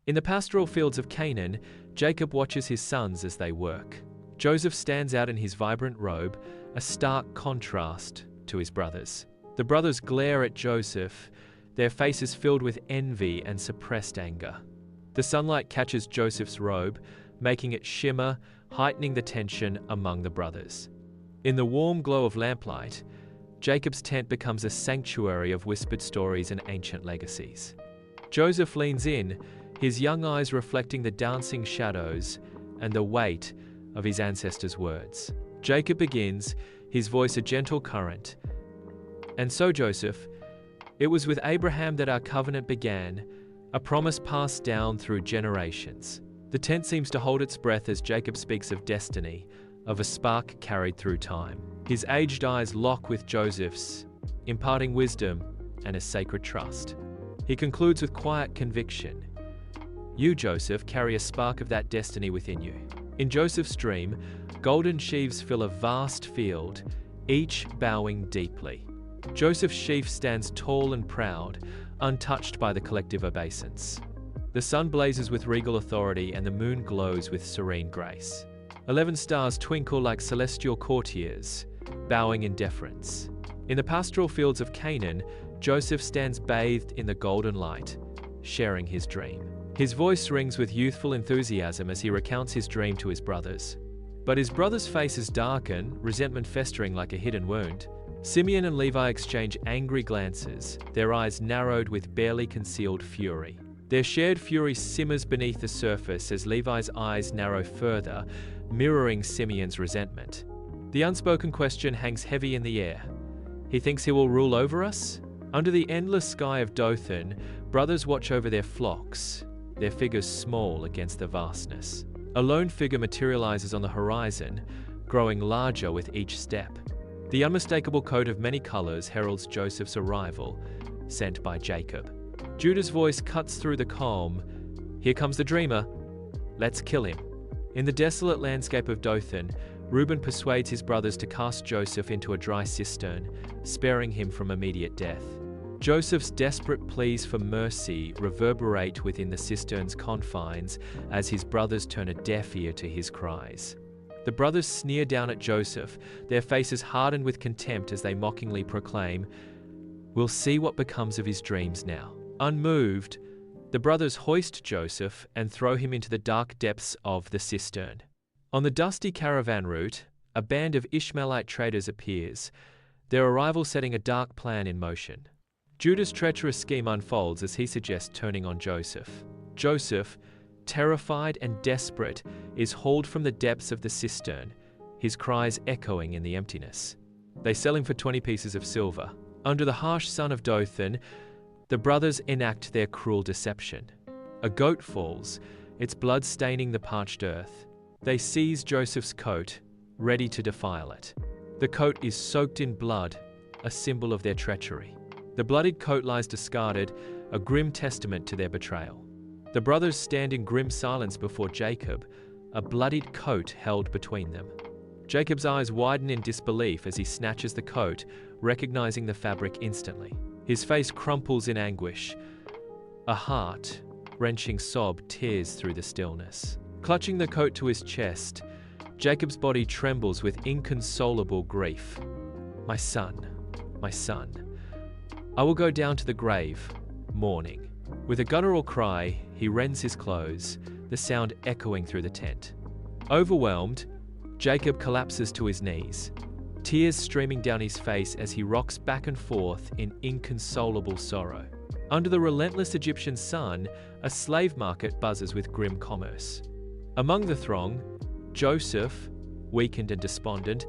In the pastoral fields of Canaan, Jacob watches his sons as they work. Joseph stands out in his vibrant robe, a stark contrast to his brothers. The brothers glare at Joseph, their faces filled with envy and suppressed anger. The sunlight catches Joseph's robe, making it shimmer, heightening the tension among the brothers. In the warm glow of lamplight, Jacob's tent becomes a sanctuary of whispered stories and ancient legacies. Joseph leans in, his young eyes reflecting the dancing shadows and the weight of his ancestors' words. Jacob begins, his voice a gentle current. "And so, Joseph, it was with Abraham that our covenant began, a promise passed down through generations." The tent seems to hold its breath as Jacob speaks of destiny, of a spark carried through time. His aged eyes lock with Joseph's, imparting wisdom and a sacred trust. He concludes with quiet conviction. "You, Joseph, carry a spark of that destiny within you." In Joseph's dream, golden sheaves fill a vast field, each bowing deeply. Joseph's sheaf stands tall and proud, untouched by the collective obeisance. The sun blazes with regal authority and the moon glows with serene grace. 11 stars twinkle like celestial courtiers, bowing in deference. In the pastoral fields of Canaan, Joseph stands bathed in the golden light, sharing his dream. His voice rings with youthful enthusiasm as he recounts his dream to his brothers. But his brothers' faces darken, resentment festering like a hidden wound. Simeon and Levi exchange angry glances, their eyes narrowed with barely concealed fury. Their shared fury simmers beneath the surface as Levi's eyes narrow further, mirroring Simeon's resentment. The unspoken question hangs heavy in the air. He thinks he will rule over us? Under the endless sky of Dothan, brothers watch over their flocks, their figures small against the vastness. A lone figure materializes on the horizon, growing larger with each step. The unmistakable coat of many colors heralds Joseph's arrival, sent by Jacob. Judah's voice cuts through the calm. "Here comes the dreamer. Let's kill him." In the desolate landscape of Dothan, Reuben persuades his brothers to cast Joseph into a dry cistern, sparing him from immediate death. Joseph's desperate pleas for mercy reverberate within the cistern's confines as his brothers turn a deaf ear to his cries. The brothers sneer down at Joseph, their faces hardened with contempt as they mockingly proclaim, "We'll see what becomes of his dreams now." Unmoved, the brothers hoist Joseph and throw him into the dark depths of the cistern. On the dusty caravan route, a band of Ishmaelite traders appears, their arrival setting a dark plan in motion. Judah's treacherous scheme unfolds as he suggests turning on Joseph. Joseph, terrified and desperate, is hauled from the depths of the cistern, his cries echoing in the emptiness. They sell him for 20 pieces of silver. Under the harsh sun of Dothan, the brothers enact their cruel deception. A goat falls, its blood staining the parched earth. They seize Joseph's coat, ready to defile it. The coat is soaked in blood, a symbol of their treachery. The bloodied coat lies discarded, a grim testament to their betrayal. The brothers stand in grim silence before Jacob, a bloodied coat held between them. Jacob's eyes widen in disbelief as he snatches the coat, recognizing the fabric instantly. His face crumples in anguish. A heart-wrenching sob tears through the stillness. Clutching the coat to his chest, Jacob's body trembles with inconsolable grief. My son, I will go down to the grave, mourning." With a guttural cry, he rends his clothes, the sound echoing through the tent. Overwhelmed, Jacob collapses to his knees, tears streaming down his face as he rocks back and forth in inconsolable sorrow. Under the relentless Egyptian sun, a slave market buzzes with grim commerce. Among the throng, Joseph, weakened and despondent,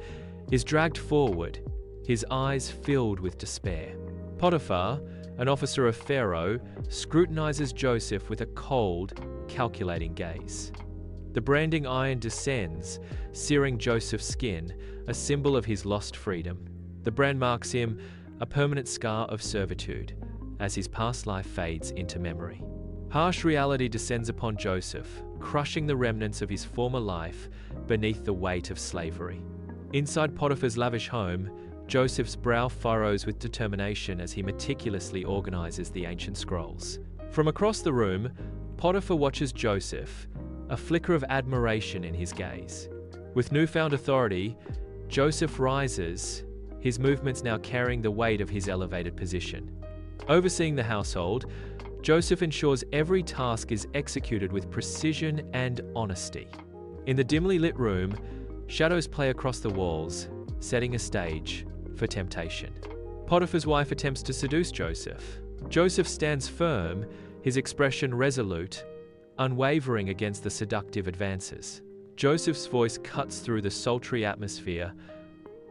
is dragged forward, his eyes filled with despair. Potiphar, an officer of Pharaoh, scrutinizes Joseph with a cold, calculating gaze. The branding iron descends, searing Joseph's skin, a symbol of his lost freedom. The brand marks him, a permanent scar of servitude, as his past life fades into memory. Harsh reality descends upon Joseph, crushing the remnants of his former life beneath the weight of slavery. Inside Potiphar's lavish home, Joseph's brow furrows with determination as he meticulously organizes the ancient scrolls. From across the room, Potiphar watches Joseph, a flicker of admiration in his gaze. With newfound authority, Joseph rises, his movements now carrying the weight of his elevated position. Overseeing the household, Joseph ensures every task is executed with precision and honesty. In the dimly lit room, shadows play across the walls, setting a stage for temptation. Potiphar's wife attempts to seduce Joseph. Joseph stands firm, his expression resolute, unwavering against the seductive advances. Joseph's voice cuts through the sultry atmosphere.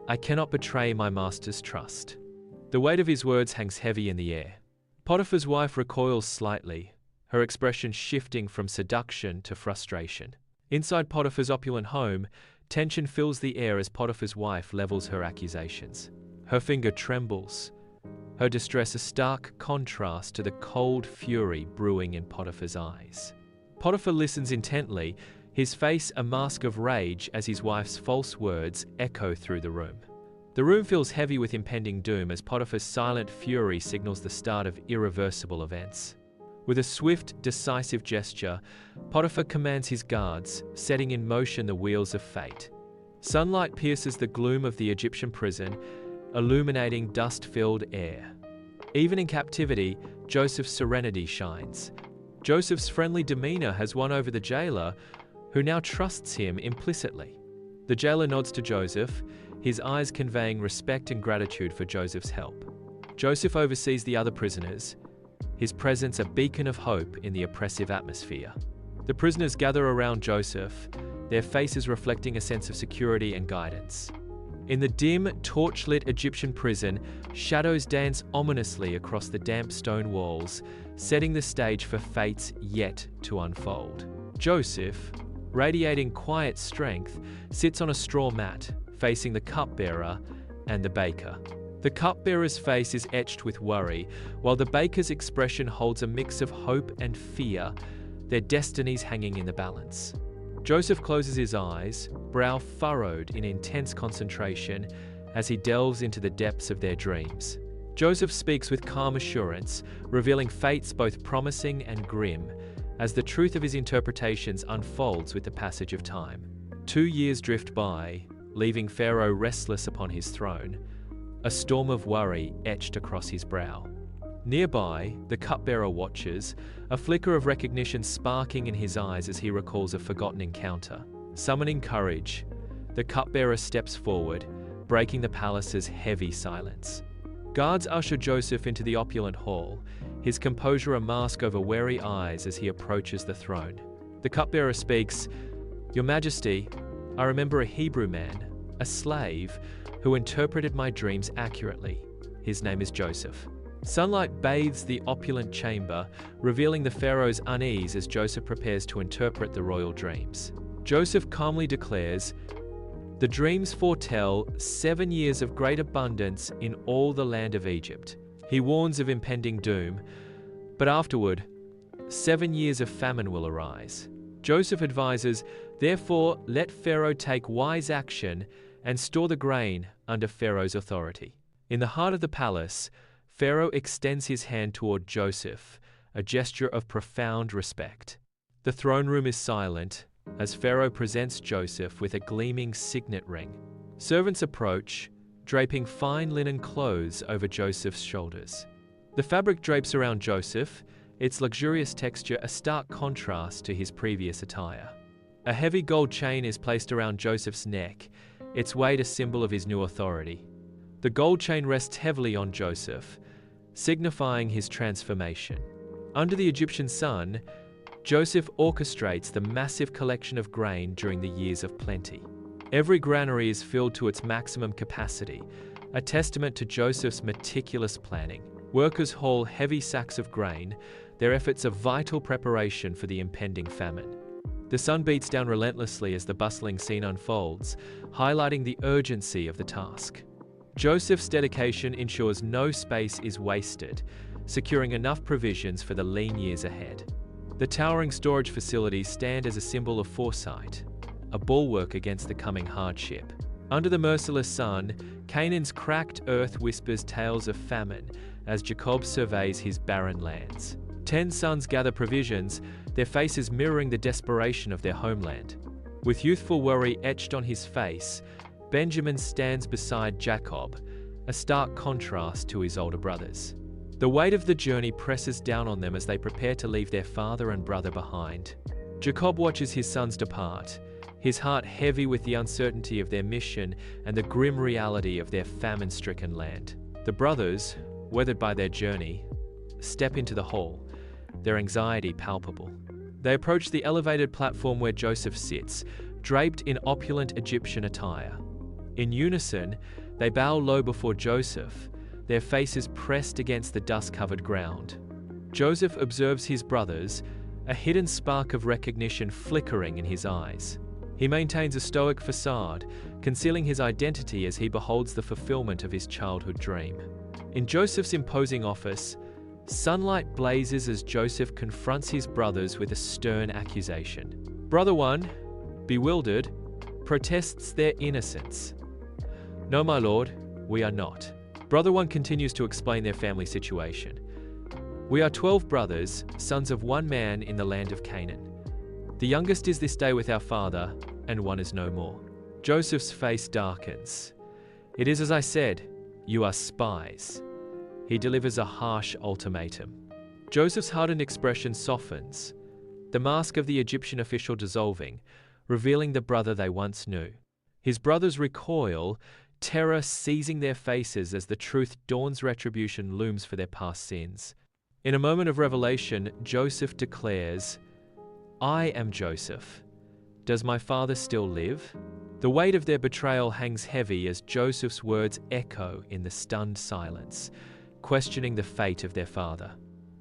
"I cannot betray my master's trust." The weight of his words hangs heavy in the air. Potiphar's wife recoils slightly, her expression shifting from seduction to frustration. Inside Potiphar's opulent home, tension fills the air as Potiphar's wife levels her accusations. Her finger trembles, her distress a stark contrast to the cold fury brewing in Potiphar's eyes. Potiphar listens intently, his face a mask of rage as his wife's false words echo through the room. The room feels heavy with impending doom as Potiphar's silent fury signals the start of irreversible events. With a swift, decisive gesture, Potiphar commands his guards, setting in motion the wheels of fate. Sunlight pierces the gloom of the Egyptian prison, illuminating dust-filled air. Even in captivity, Joseph's serenity shines. Joseph's friendly demeanor has won over the jailer, who now trusts him implicitly. The jailer nods to Joseph, his eyes conveying respect and gratitude for Joseph's help. Joseph oversees the other prisoners, his presence a beacon of hope in the oppressive atmosphere. The prisoners gather around Joseph, their faces reflecting a sense of security and guidance. In the dim, torch-lit Egyptian prison, shadows dance ominously across the damp stone walls, setting the stage for fates yet to unfold. Joseph, radiating quiet strength, sits on a straw mat, facing the cupbearer and the baker. The cupbearer's face is etched with worry, while the baker's expression holds a mix of hope and fear, their destinies hanging in the balance. Joseph closes his eyes, brow furrowed in intense concentration, as he delves into the depths of their dreams. Joseph speaks with calm assurance, revealing fates both promising and grim, as the truth of his interpretations unfolds with the passage of time. 2 years drift by, leaving Pharaoh restless upon his throne, a storm of worry etched across his brow. Nearby, the cupbearer watches, a flicker of recognition sparking in his eyes as he recalls a forgotten encounter. Summoning courage, the cupbearer steps forward, breaking the palace's heavy silence. Guards usher Joseph into the opulent hall, his composure a mask over wary eyes as he approaches the throne. The cupbearer speaks, "Your Majesty, I remember a Hebrew man, a slave, who interpreted my dreams accurately. His name is Joseph." Sunlight bathes the opulent chamber, revealing the pharaoh's unease as Joseph prepares to interpret the royal dreams. Joseph calmly declares, "The dreams foretell 7 years of great abundance in all the land of Egypt." He warns of impending doom, but afterward, 7 years of famine will arise. Joseph advises, "Therefore, let Pharaoh take wise action and store the grain under Pharaoh's authority." In the heart of the palace, Pharaoh extends his hand toward Joseph, a gesture of profound respect. The throne room is silent as Pharaoh presents Joseph with a gleaming signet ring. Servants approach, draping fine linen clothes over Joseph's shoulders. The fabric drapes around Joseph, its luxurious texture a stark contrast to his previous attire. A heavy gold chain is placed around Joseph's neck, its weight a symbol of his new authority. The gold chain rests heavily on Joseph, signifying his transformation. Under the Egyptian sun, Joseph orchestrates the massive collection of grain during the years of plenty. Every granary is filled to its maximum capacity, a testament to Joseph's meticulous planning. Workers haul heavy sacks of grain, their efforts a vital preparation for the impending famine. The sun beats down relentlessly as the bustling scene unfolds, highlighting the urgency of the task. Joseph's dedication ensures no space is wasted, securing enough provisions for the lean years ahead. The towering storage facilities stand as a symbol of foresight, a bulwark against the coming hardship. Under the merciless sun, Canaan's cracked earth whispers tales of famine as Jacob surveys his barren lands. 10 sons gather provisions, their faces mirroring the desperation of their homeland. With youthful worry etched on his face, Benjamin stands beside Jacob, a stark contrast to his older brothers. The weight of the journey presses down on them as they prepare to leave their father and brother behind. Jacob watches his sons depart, his heart heavy with the uncertainty of their mission and the grim reality of their famine-stricken land. The brothers, weathered by their journey, step into the hall, their anxiety palpable. They approach the elevated platform where Joseph sits, draped in opulent Egyptian attire. In unison, they bow low before Joseph, their faces pressed against the dust-covered ground. Joseph observes his brothers, a hidden spark of recognition flickering in his eyes. He maintains a stoic facade, concealing his identity as he beholds the fulfillment of his childhood dream. In Joseph's imposing office, sunlight blazes as Joseph confronts his brothers with a stern accusation. Brother one, bewildered, protests their innocence. "No, my lord, we are not." Brother one continues to explain their family situation. "We are 12 brothers, sons of one man in the land of Canaan. The youngest is this day with our father, and one is no more." Joseph's face darkens. "It is as I said, you are spies." He delivers a harsh ultimatum. Joseph's hardened expression softens, the mask of the Egyptian official dissolving, revealing the brother they once knew. His brothers recoil, terror seizing their faces as the truth dawns. Retribution looms for their past sins. In a moment of revelation, Joseph declares, "I am Joseph. Does my father still live?" The weight of their betrayal hangs heavy as Joseph's words echo in the stunned silence, questioning the fate of their father.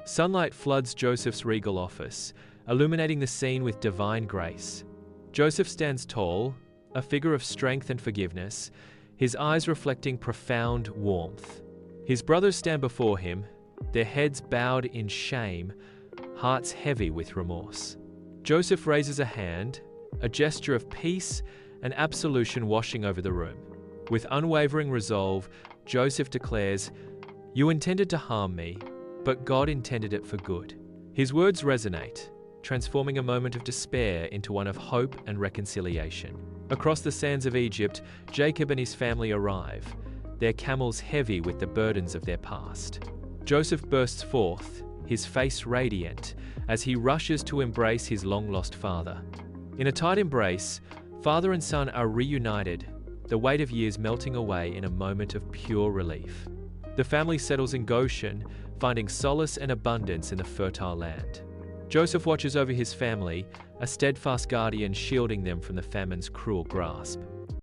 Sunlight floods Joseph's regal office, illuminating the scene with divine grace. Joseph stands tall, a figure of strength and forgiveness, his eyes reflecting profound warmth. His brothers stand before him, their heads bowed in shame, hearts heavy with remorse. Joseph raises a hand, a gesture of peace and absolution washing over the room. With unwavering resolve, Joseph declares, "You intended to harm me, but God intended it for good." His words resonate, transforming a moment of despair into one of hope and reconciliation. Across the sands of Egypt, Jacob and his family arrive, their camels heavy with the burdens of their past. Joseph bursts forth, his face radiant, as he rushes to embrace his long-lost father. In a tight embrace, father and son are reunited, the weight of years melting away in a moment of pure relief. The family settles in Goshen, finding solace and abundance in the fertile land. Joseph watches over his family, a steadfast guardian shielding them from the famine's cruel grasp.